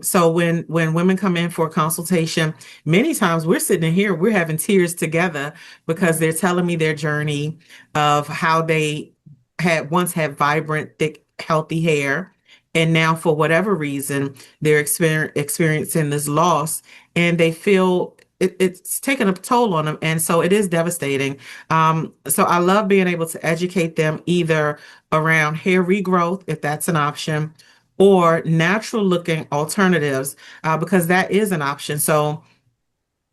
So when women come in for a consultation, many times we're sitting in here, we're having tears together because they're telling me their journey of how they had once had vibrant, thick, healthy hair. And now, for whatever reason, they're experiencing this loss and they feel it's taking a toll on them. And so it is devastating. So I love being able to educate them either around hair regrowth, if that's an option, or natural looking alternatives, because that is an option. So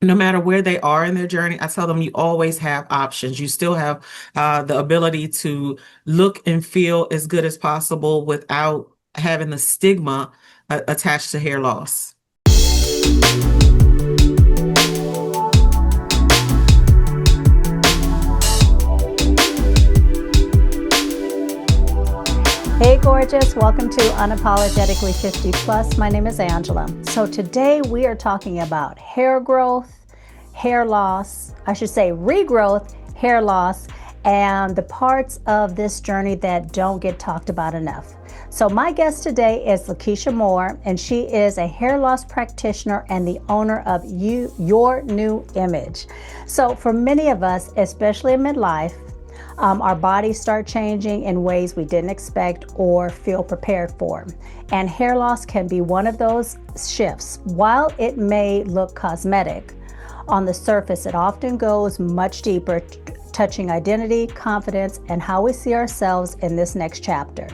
no matter where they are in their journey, I tell them you always have options. You still have the ability to look and feel as good as possible without having the stigma attached to hair loss. Hey gorgeous, welcome to Unapologetically 50 Plus. My name is Angela. So today we are talking about hair growth, hair loss, I should say regrowth, hair loss, and the parts of this journey that don't get talked about enough. So my guest today is LaKeysha Moore, and she is a hair loss practitioner and the owner of Your New Image. So for many of us, especially in midlife, our bodies start changing in ways we didn't expect or feel prepared for. And hair loss can be one of those shifts. While it may look cosmetic, on the surface, it often goes much deeper, touching identity, confidence, and how we see ourselves in this next chapter.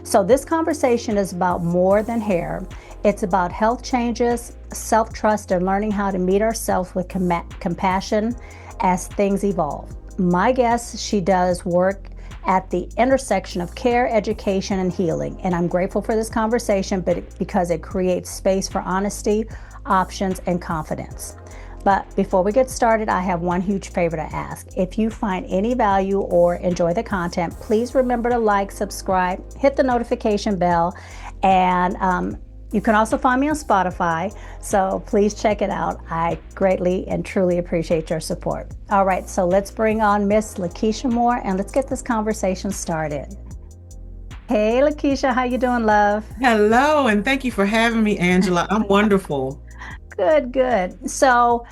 So this conversation is about more than hair. It's about health changes, self-trust, and learning how to meet ourselves with compassion as things evolve. My guest, she does work at the intersection of care, education, and healing. And I'm grateful for this conversation, because it creates space for honesty, options, and confidence. But before we get started, I have one huge favor to ask. If you find any value or enjoy the content, please remember to like, subscribe, hit the notification bell, and you can also find me on Spotify, so please check it out. I greatly and truly appreciate your support. All right, so let's bring on Miss LaKeysha Moore, and let's get this conversation started. Hey, LaKeysha, how you doing, love? Hello, and thank you for having me, Angela. I'm wonderful. Good, good. So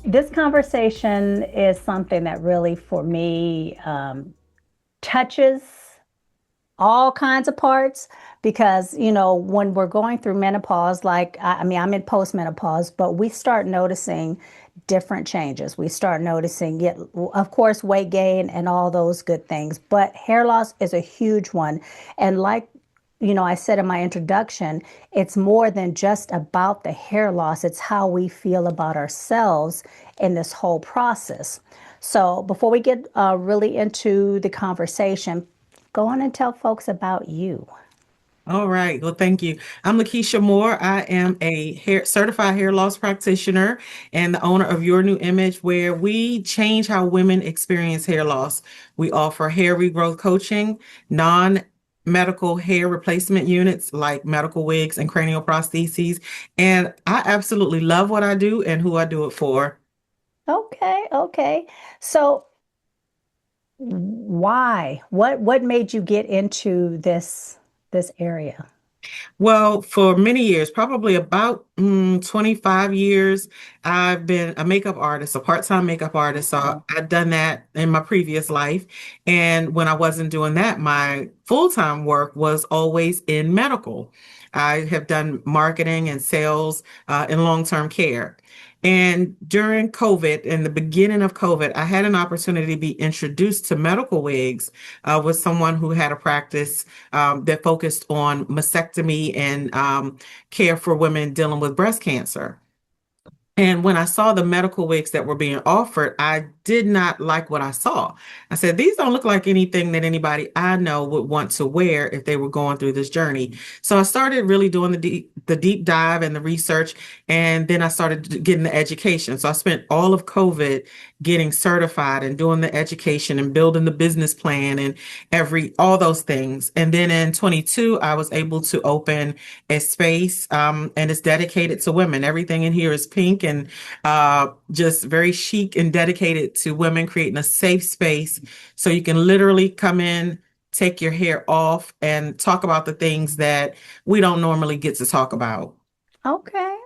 this conversation is something that really, for me, touches all kinds of parts, because when we're going through menopause, like I'm in postmenopause, but we start noticing different changes. We start noticing, of course, weight gain and all those good things, but hair loss is a huge one. And like I said in my introduction, it's more than just about the hair loss. It's how we feel about ourselves in this whole process. So before we get really into the conversation, go on and tell folks about you. All right. Well, thank you. I'm LaKeysha Moore. I am a certified hair loss practitioner and the owner of Your New Image, where we change how women experience hair loss. We offer hair regrowth coaching, non-medical hair replacement units like medical wigs and cranial prostheses. And I absolutely love what I do and who I do it for. Okay. So why? What made you get into this area? Well, for many years, probably about 25 years, I've been a makeup artist, a part-time makeup artist. So I've done that in my previous life. And when I wasn't doing that, my full-time work was always in medical. I have done marketing and sales in long-term care. And during COVID, in the beginning of COVID, I had an opportunity to be introduced to medical wigs with someone who had a practice that focused on mastectomy and care for women dealing with breast cancer. And when I saw the medical wigs that were being offered, I did not like what I saw. I said, these don't look like anything that anybody I know would want to wear if they were going through this journey. So I started really doing the deep dive and the research, and then I started getting the education. So I spent all of COVID getting certified and doing the education and building the business plan and all those things. And then in 22, I was able to open a space, and it's dedicated to women. Everything in here is pink and just very chic and dedicated to women, creating a safe space so you can literally come in, take your hair off, and talk about the things that we don't normally get to talk about. Okay.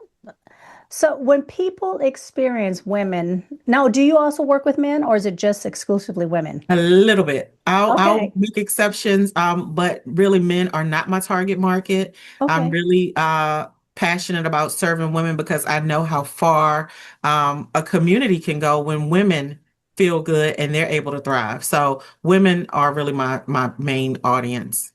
So when people experience women, now do you also work with men or is it just exclusively women? A little bit. I'll Okay. make exceptions, but really men are not my target market. I'm Okay. really passionate about serving women because I know how far a community can go when women feel good and they're able to thrive. So women are really my main audience.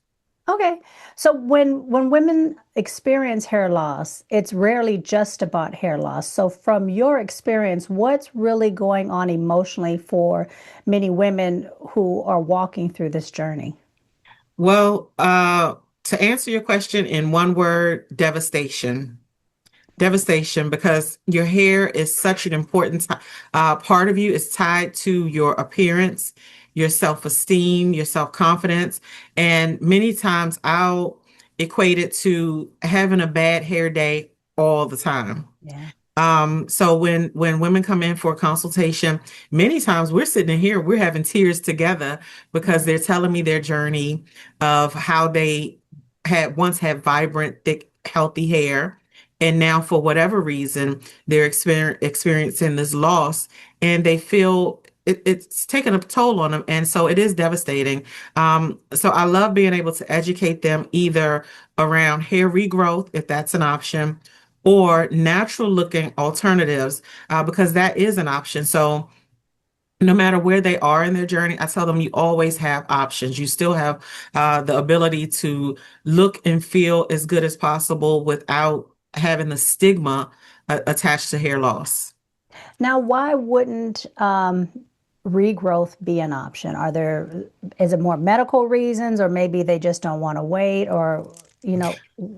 Okay. So when women experience hair loss, it's rarely just about hair loss. So from your experience, what's really going on emotionally for many women who are walking through this journey? Well, to answer your question in one word, devastation. Devastation, because your hair is such an important part of you. It's tied to your appearance, your self-esteem, your self-confidence. And many times I'll equate it to having a bad hair day all the time. Yeah. So when women come in for a consultation, many times we're sitting in here, we're having tears together because Yeah. they're telling me their journey of how they had once had vibrant, thick, healthy hair, and now for whatever reason they're experiencing this loss, and they feel it's taking a toll on them, and so it is devastating. So I love being able to educate them either around hair regrowth, if that's an option, or natural looking alternatives, because that is an option. So no matter where they are in their journey, I tell them you always have options. You still have the ability to look and feel as good as possible without having the stigma attached to hair loss. Now, why wouldn't regrowth be an option? Is it more medical reasons, or maybe they just don't want to wait, or, you know,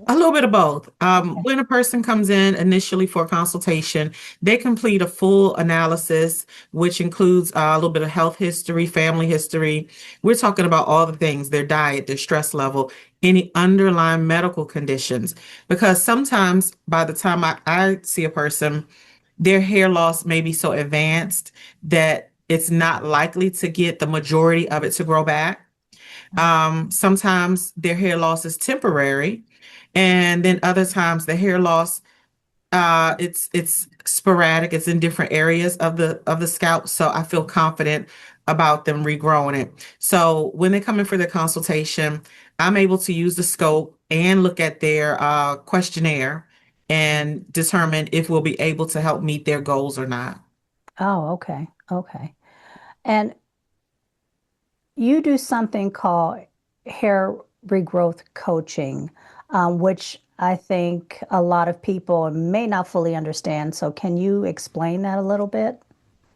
A little bit of both. okay. When a person comes in initially for a consultation, they complete a full analysis, which includes a little bit of health history, family history. We're talking about all the things, their diet, their stress level, any underlying medical conditions. Because sometimes by the time I see a person, their hair loss may be so advanced that it's not likely to get the majority of it to grow back. Sometimes their hair loss is temporary, and then other times the hair loss it's sporadic. It's in different areas of the scalp, so I feel confident about them regrowing it. So when they come in for their consultation, I'm able to use the scope and look at their questionnaire and determine if we'll be able to help meet their goals or not. Oh, okay. Okay. And you do something called hair regrowth coaching, which I think a lot of people may not fully understand. So, can you explain that a little bit?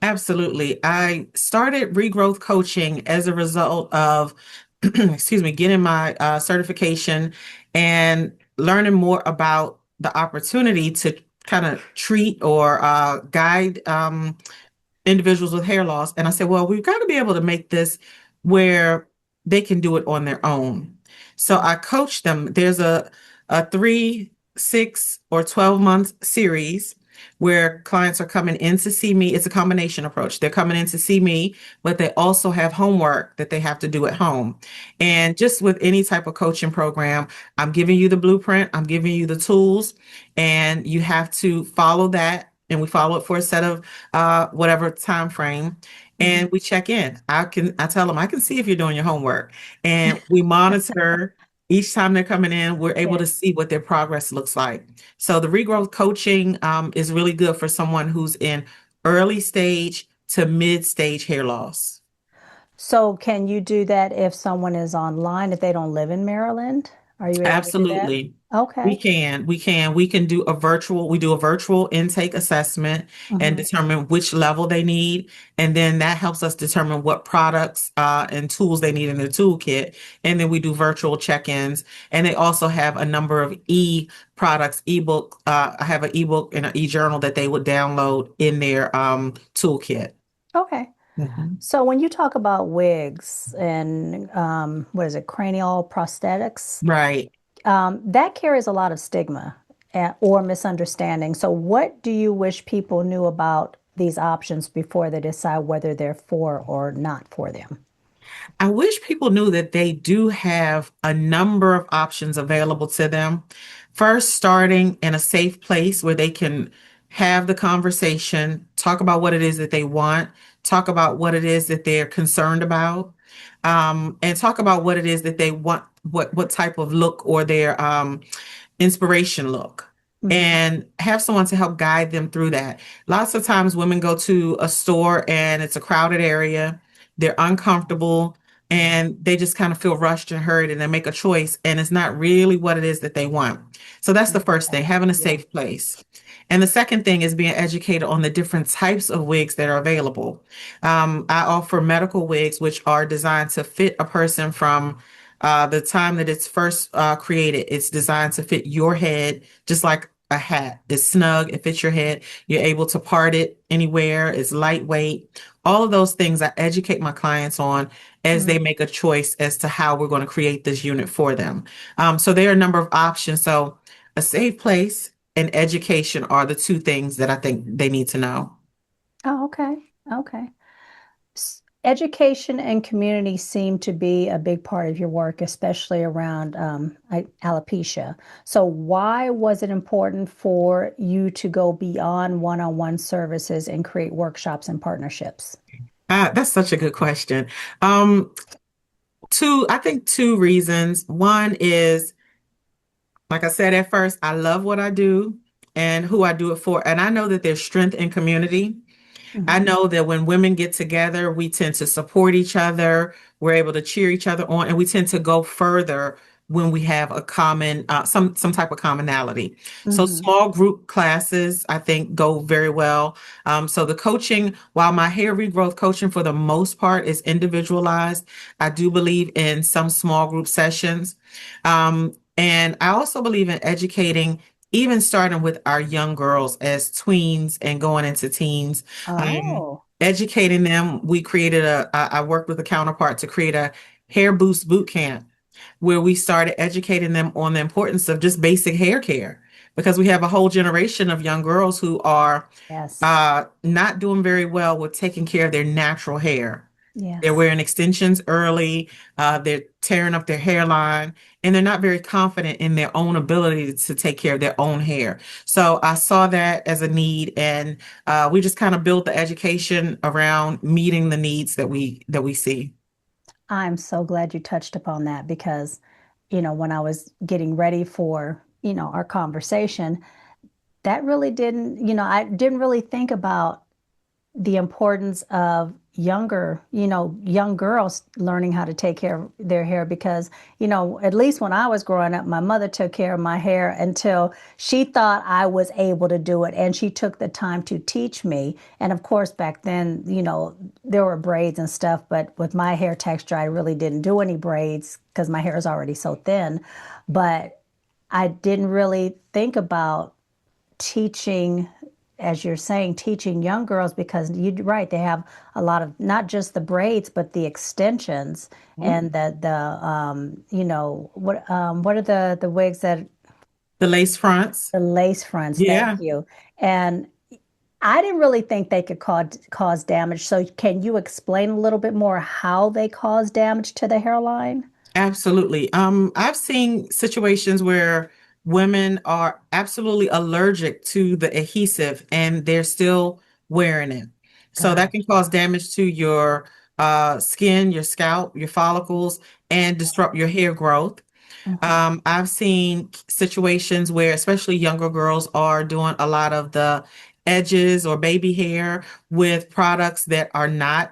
Absolutely. I started regrowth coaching as a result of, excuse me, getting my certification and learning more about the opportunity to kind of treat or guide individuals with hair loss. And I said, well, we've got to be able to make this where they can do it on their own. So I coach them. There's a 3, 6, or 12 month series where clients are coming in to see me. It's a combination approach. They're coming in to see me, but they also have homework that they have to do at home. And just with any type of coaching program, I'm giving you the blueprint, I'm giving you the tools, and you have to follow that. And we follow it for a set of whatever time frame, Mhm. and we check in. I tell them I can see if you're doing your homework, and we monitor each time they're coming in. We're able Yeah. to see what their progress looks like. So the regrowth coaching is really good for someone who's in early stage to mid stage hair loss. So, can you do that if someone is online, if they don't live in Maryland? Are you able to do that? Absolutely. Okay. We can do a we do a virtual intake assessment and Mhm. determine which level they need. And then that helps us determine what products and tools they need in their toolkit. And then we do virtual check-ins. And they also have a number of products, ebook. I have an ebook and an e-journal that they would download in their toolkit. Okay. Mhm. So, when you talk about wigs and what is it, cranial prosthetics, Right. that carries a lot of stigma or misunderstanding. So, what do you wish people knew about these options before they decide whether they're for or not for them? I wish people knew that they do have a number of options available to them. first starting in a safe place where they can have the conversation, talk about what it is that they want, talk about what it is that they're concerned about, and talk about what it is that they want, what type of look or their inspiration look, Hmm. and have someone to help guide them through that. Lots of times women go to a store and it's a crowded area, they're uncomfortable, and they just kind of feel rushed and hurried and they make a choice and it's not really what it is that they want. So that's the first thing, having a Yeah. safe place. And the second thing is being educated on the different types of wigs that are available. I offer medical wigs, which are designed to fit a person from the time that it's first created. It's designed to fit your head, just like a hat. It's snug, it fits your head. You're able to part it anywhere. It's lightweight. All of those things I educate my clients on as they Mm. make a choice as to how we're going to create this unit for them. So there are a number of options. So a safe place and education are the two things that I think they need to know. Oh, okay. Okay. Education and community seem to be a big part of your work, especially around alopecia. So, why was it important for you to go beyond one-on-one services and create workshops and partnerships? That's such a good question. Um, I think two reasons. One is, like I said at first, I love what I do and who I do it for. And I know that there's strength in community. I Hmm. know that when women get together, we tend to support each other. We're able to cheer each other on, and we tend to go further when we have a common, some type of commonality. So Hmm. small group classes, I think, go very well. So the coaching, while my hair regrowth coaching for the most part is individualized, I do believe in some small group sessions. And I also believe in educating, even starting with our young girls as tweens and going into teens, Oh, educating them. I worked with a counterpart to create a hair boost boot camp where we started educating them on the importance of just basic hair care because we have a whole generation of young girls who are yes, not doing very well with taking care of their natural hair. They're yes. wearing extensions early, they're tearing up their hairline, and they're not very confident in their own ability to take care of their own hair. So I saw that as a need, and we just kind of built the education around meeting the needs that we see. I'm so glad you touched upon that because, when I was getting ready for, our conversation, that really didn't, I didn't really think about the importance of young girls learning how to take care of their hair because, at least when I was growing up, my mother took care of my hair until she thought I was able to do it. And she took the time to teach me. And of course, back then, there were braids and stuff, but with my hair texture, I really didn't do any braids because my hair is already so thin. But I didn't really think about teaching, as you're saying, teaching young girls because you're right, they have a lot of not just the braids but the extensions Mhm. and what are the wigs that The lace fronts. the lace fronts. Thank Yeah. you. And I didn't really think they could cause damage. So can you explain a little bit more how they cause damage to the hairline? Absolutely. I've seen situations where women are absolutely allergic to the adhesive and they're still wearing it. So that can cause Gotcha. damage to your skin, your scalp, your follicles, and disrupt your hair growth. Hmm. I've seen situations where, especially younger girls, are doing a lot of the edges or baby hair with products that are not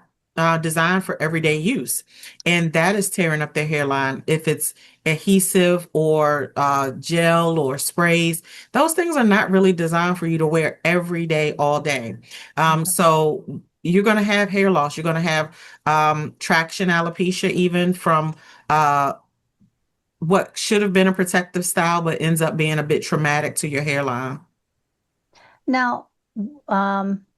designed for everyday use. And that is tearing up their hairline. If it's adhesive or gel or sprays, those things are not really designed for you to wear every day, all day. So you're going to have hair loss. You're going to have traction alopecia, even from what should have been a protective style, but ends up being a bit traumatic to your hairline. Now,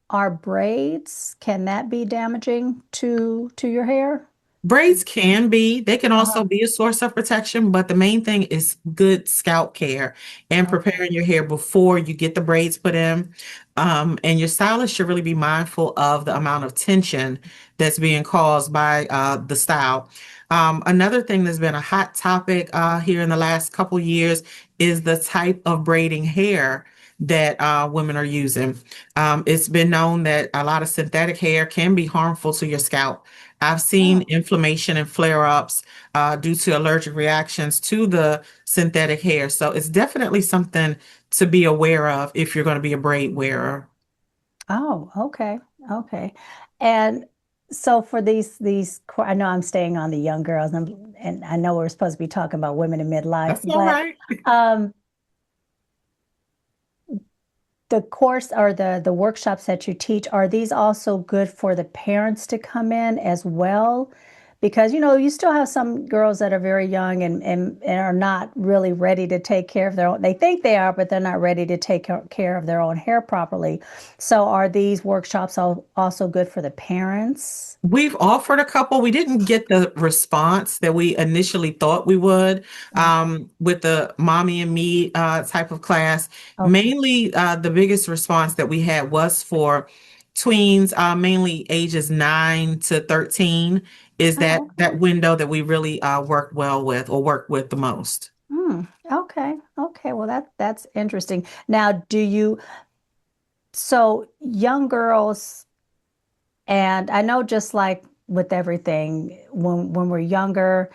are braids, can that be damaging to your hair? Braids can be, they can also Uh-huh. be a source of protection, but the main thing is good scalp care and Okay. preparing your hair before you get the braids put in. And your stylist should really be mindful of the amount of tension that's being caused by the style. Another thing that's been a hot topic here in the last couple years is the type of braiding hair that women are using. It's been known that a lot of synthetic hair can be harmful to your scalp. I've seen Oh, inflammation and flare-ups due to allergic reactions to the synthetic hair. So it's definitely something to be aware of if you're going to be a braid wearer. oh, okay, okay. And so for I know I'm staying on the young girls, and I know we're supposed to be talking about women in midlife, That's all but right. um, the course or the workshops that you teach, are these also good for the parents to come in as well? Because you still have some girls that are very young and are not really ready to take care of their own. They think they are, but they're not ready to take care of their own hair properly. So are these workshops also good for the parents? We've offered a couple. We didn't get the response that we initially thought we would with the mommy and me type of class. Okay. Mainly, the biggest response that we had was for tweens, mainly ages 9 to 13, is Oh, that okay. window that we really worked well with or work with the most. Hmm. Okay. Okay. Well, that's interesting. Now, so young girls. And I know just like with everything, when we're younger,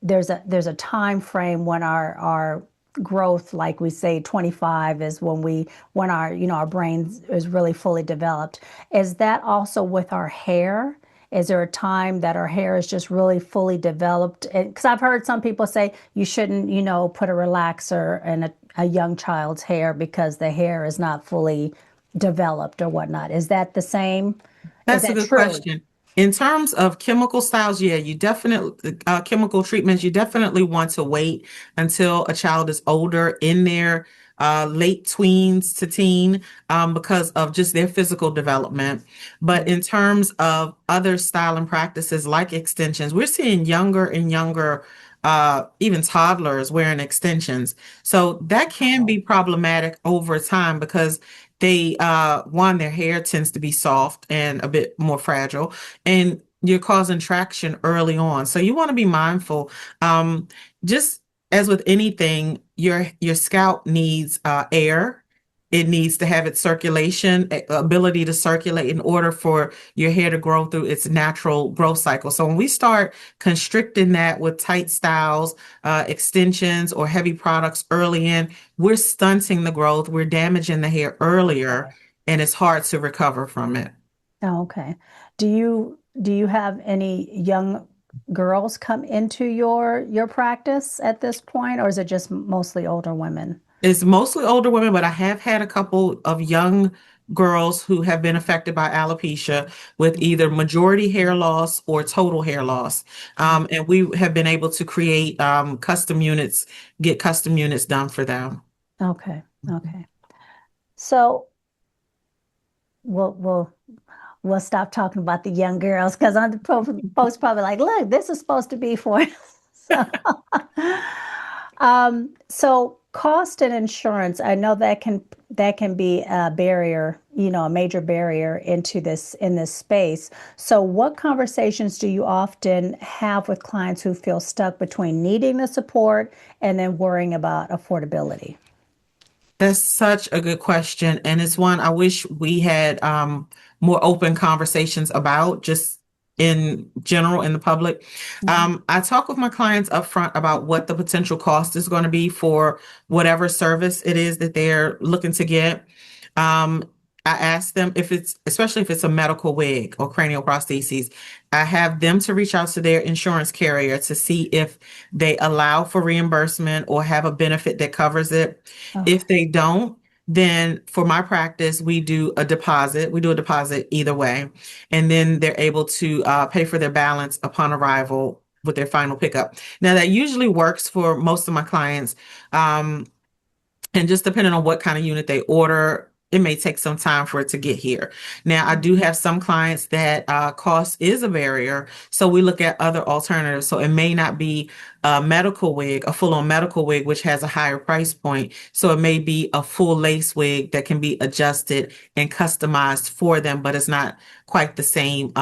there's a time frame when our growth, like we say, 25 is when our brain is really fully developed. Is that also with our hair? Is there a time that our hair is just really fully developed? Because I've heard some people say you shouldn't, put a relaxer in a young child's hair because the hair is not fully developed or whatnot. Is that the same? Is That's a that good true? question. In terms of chemical styles, yeah, you definitely chemical treatments, you definitely want to wait until a child is older in their late tweens to teen because of just their physical development. But in terms of other styling practices like extensions, we're seeing younger and younger even toddlers wearing extensions. So that can Oh, be problematic over time because they one, their hair tends to be soft and a bit more fragile, and you're causing traction early on. So you want to be mindful. Just as with anything, your scalp needs air. It needs to have its circulation, ability to circulate in order for your hair to grow through its natural growth cycle. So when we start constricting that with tight styles, extensions, or heavy products early in, we're stunting the growth, we're damaging the hair earlier, and it's hard to recover from it. oh, okay. Do you have any young girls come into your practice at this point, or is it just mostly older women? It's mostly older women, but I have had a couple of young girls who have been affected by alopecia with either majority hair loss or total hair loss. And we have been able to create get custom units done for them. Okay, okay. So we'll stop talking about the young girls because on the post probably like, look, this is supposed to be for. So, so cost and insurance, I know that can be a barrier, a major barrier in this space. So what conversations do you often have with clients who feel stuck between needing the support and then worrying about affordability? That's such a good question. And it's one I wish we had more open conversations about just in general in the public. Mhm. I talk with my clients upfront about what the potential cost is going to be for whatever service it is that they're looking to get. Um, I ask them if especially if it's a medical wig or cranial prostheses, I have them to reach out to their insurance carrier to see if they allow for reimbursement or have a benefit that covers it. Okay. If they don't, then for my practice, we do a deposit. We do a deposit either way. And then they're able to pay for their balance upon arrival with their final pickup. Now, that usually works for most of my clients. And just depending on what kind of unit they order it may take some time for it to get here. Now, I do have some clients that cost is a barrier, so we look at other alternatives. So it may not be a medical wig, a full-on medical wig, which has a higher price point. So it may be a full lace wig that can be adjusted and customized for them, but it's not quite the same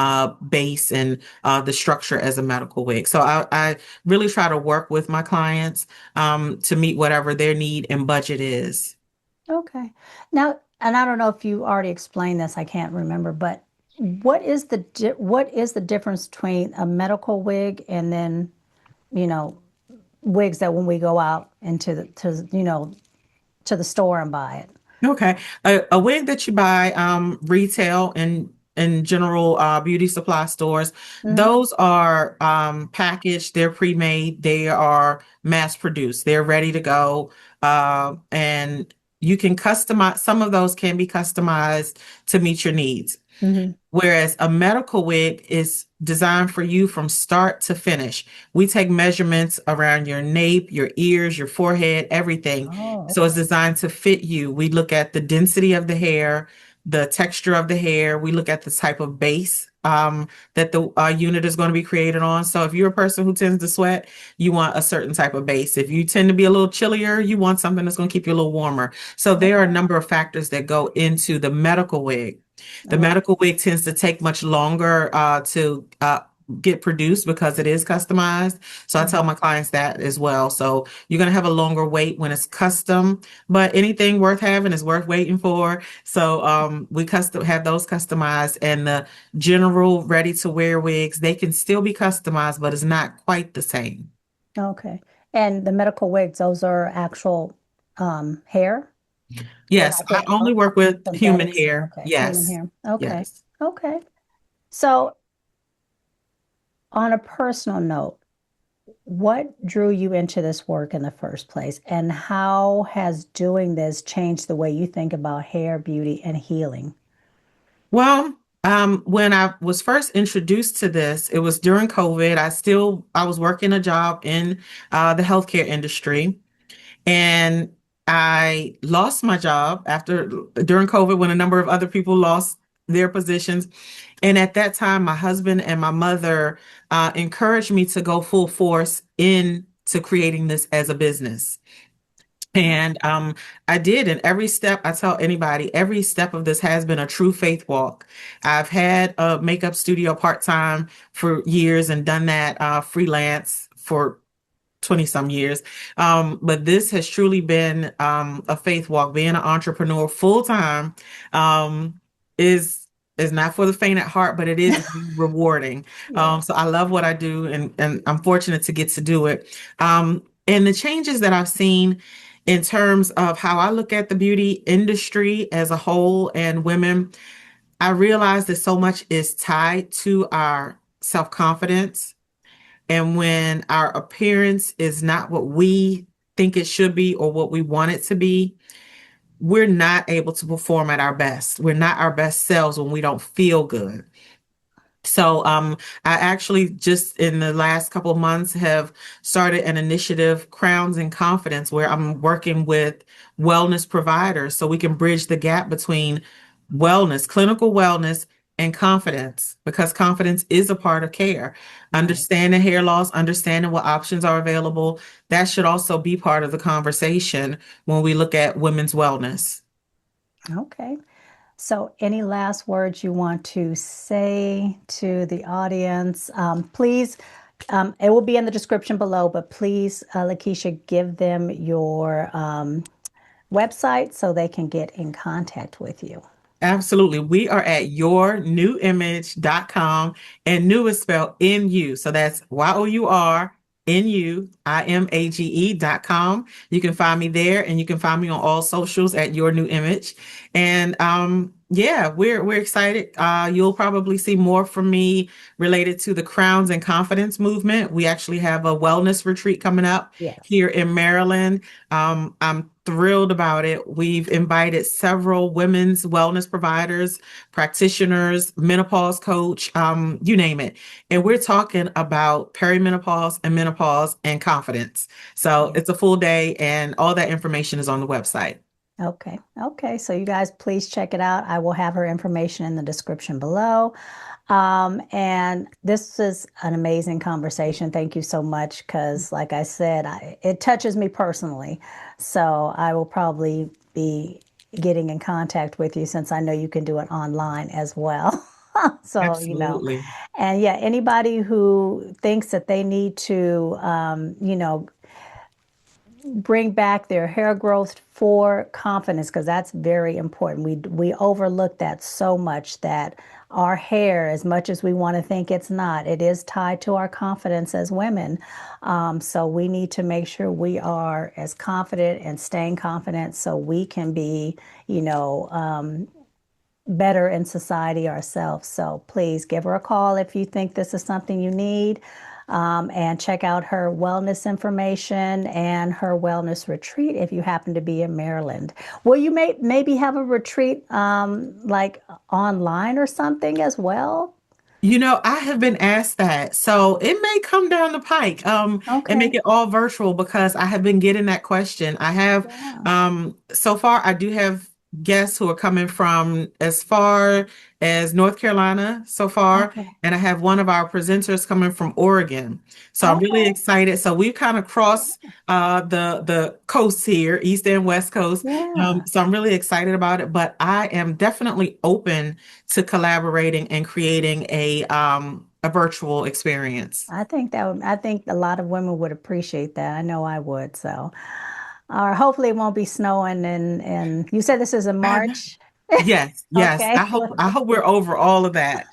base and the structure as a medical wig. So I really try to work with my clients to meet whatever their need and budget is. Okay. Now, and I don't know if you already explained this, I can't remember, but what is the difference between a medical wig and then, you know, wigs that when we go out into to the store and buy it? Okay. A wig that you buy retail and in general beauty supply stores, Hmm. those are packaged, they're pre-made, they are mass produced, they're ready to go. And you can customize, some of those can be customized to meet your needs. Hmm. Whereas a medical wig is designed for you from start to finish. We take measurements around your nape, your ears, your forehead, everything. Oh, So it's okay. designed to fit you. We look at the density of the hair, the texture of the hair. We look at the type of base that the unit is going to be created on. So if you're a person who tends to sweat, you want a certain type of base. If you tend to be a little chillier, you want something that's going to keep you a little warmer. So there are a Okay. number of factors that go into the medical wig. The Oh, medical wig tends to take much longer to get produced because it is customized. So I tell mhm. my clients that as well. So you're going to have a longer wait when it's custom, but anything worth having is worth waiting for. So we custom have those customized, and the general ready to wear wigs, they can still be customized, but it's not quite the same. Okay. And the medical wigs, those are actual hair? They're Yes, not I just only work with human synthetics? hair. Okay, human Yes. hair. Okay. Yes. Okay. So, on a personal note, what drew you into this work in the first place, and how has doing this changed the way you think about hair, beauty, and healing? Well, when I was first introduced to this, it was during COVID. I was working a job in the healthcare industry, and I lost my job during COVID when a number of other people lost their positions. And at that time, my husband and my mother encouraged me to go full force into creating this as a business. And I did. And every step, I tell anybody, every step of this has been a true faith walk. I've had a makeup studio part-time for years and done that freelance for 20 some years. But this has truly been a faith walk. Being an entrepreneur full time is not for the faint at heart, but it is rewarding. Yeah. So I love what I do, and I'm fortunate to get to do it. And the changes that I've seen in terms of how I look at the beauty industry as a whole and women, I realize that so much is tied to our self-confidence. And when our appearance is not what we think it should be or what we want it to be, we're not able to perform at our best. We're not our best selves when we don't feel good. So, I actually just in the last couple of months have started an initiative, Crowns and Confidence, where I'm working with wellness providers so we can bridge the gap between wellness, clinical wellness, and confidence, because confidence is a part of care. Right. Understanding hair loss, understanding what options are available, that should also be part of the conversation when we look at women's wellness. Okay. So, any last words you want to say to the audience? Please, it will be in the description below, but please, LaKeysha, give them your website so they can get in contact with you. Absolutely. We are at yournewimage.com, and new is spelled N-U. So that's YOURNUIMAGE.com. You can find me there, and you can find me on all socials at Your New Image. And yeah, we're excited. You'll probably see more from me related to the Crowns and Confidence movement. We actually have a wellness retreat coming up Yes. here in Maryland. I'm thrilled about it. We've invited several women's wellness providers, practitioners, menopause coach, you name it. And we're talking about perimenopause and menopause and confidence. So Yeah. it's a full day, and all that information is on the website. Okay. Okay. So you guys please check it out. I will have her information in the description below. And this is an amazing conversation. Thank you so much because, like I said, it touches me personally. So I will probably be getting in contact with you since I know you can do it online as well. So, Absolutely. and yeah, anybody who thinks that they need to, bring back their hair growth for confidence because that's very important. We overlook that so much that our hair, as much as we want to think it's not, it is tied to our confidence as women. So we need to make sure we are as confident and staying confident so we can be, you know, better in society ourselves. So please give her a call if you think this is something you need. And check out her wellness information and her wellness retreat if you happen to be in Maryland. Will you maybe have a retreat like online or something as well? I have been asked that. So it may come down the pike, and make Okay. it all virtual because I have been getting that question. I have, Yeah. so far, I do have guests who are coming from as far as North Carolina so far, Okay. and I have one of our presenters coming from Oregon. So I'm really Okay. excited. So we've kind of crossed the coast here, East and West Coast. Yeah. So I'm really excited about it, but I am definitely open to collaborating and creating a virtual experience. I think a lot of women would appreciate that. I know I would. So, or hopefully it won't be snowing and you said this is in I, March. yes, yes. Okay. I hope we're over all of that.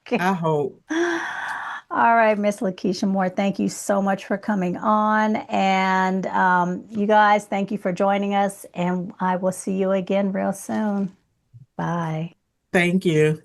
Okay. I hope. All right, Miss LaKeysha Moore, thank you so much for coming on. And you guys, thank you for joining us. And I will see you again real soon. Bye. Thank you.